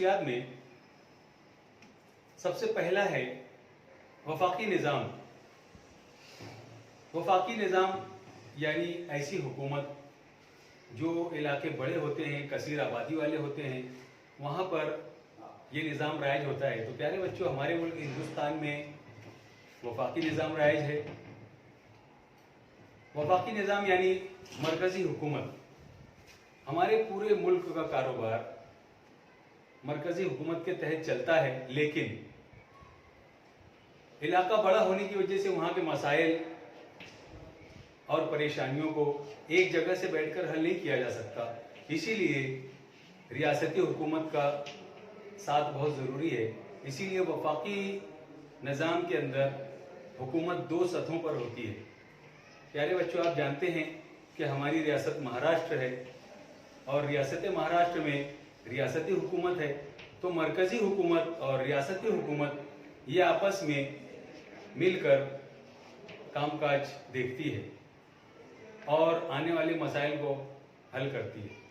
खसूसियात में सबसे पहला है वफाकी निज़ाम। वफाकी निज़ाम यानी ऐसी हुकूमत जो इलाके बड़े होते हैं, कसीर आबादी वाले होते हैं, वहाँ पर ये निज़ाम राइज होता है। तो प्यारे बच्चों, हमारे मुल्क हिंदुस्तान में वफाकी निज़ाम राइज है। वफाकी निज़ाम यानी मरकज़ी हुकूमत। हमारे पूरे मुल्क का कारोबार मरकज़ी हुकूमत के तहत चलता है, लेकिन इलाका बड़ा होने की वजह से वहाँ के मसाइल और परेशानियों को एक जगह से बैठकर हल नहीं किया जा सकता। इसीलिए रियासती हुकूमत का साथ बहुत ज़रूरी है। इसीलिए वफाकी निज़ाम के अंदर हुकूमत 2 सतहों पर होती है। प्यारे बच्चों, आप जानते हैं कि हमारी रियासत महाराष्ट्र है और रियासत महाराष्ट्र में रियासती हुकूमत है। तो मरकज़ी हुकूमत और रियासती हुकूमत ये आपस में मिलकर कामकाज देखती है और आने वाले मसाइल को हल करती है।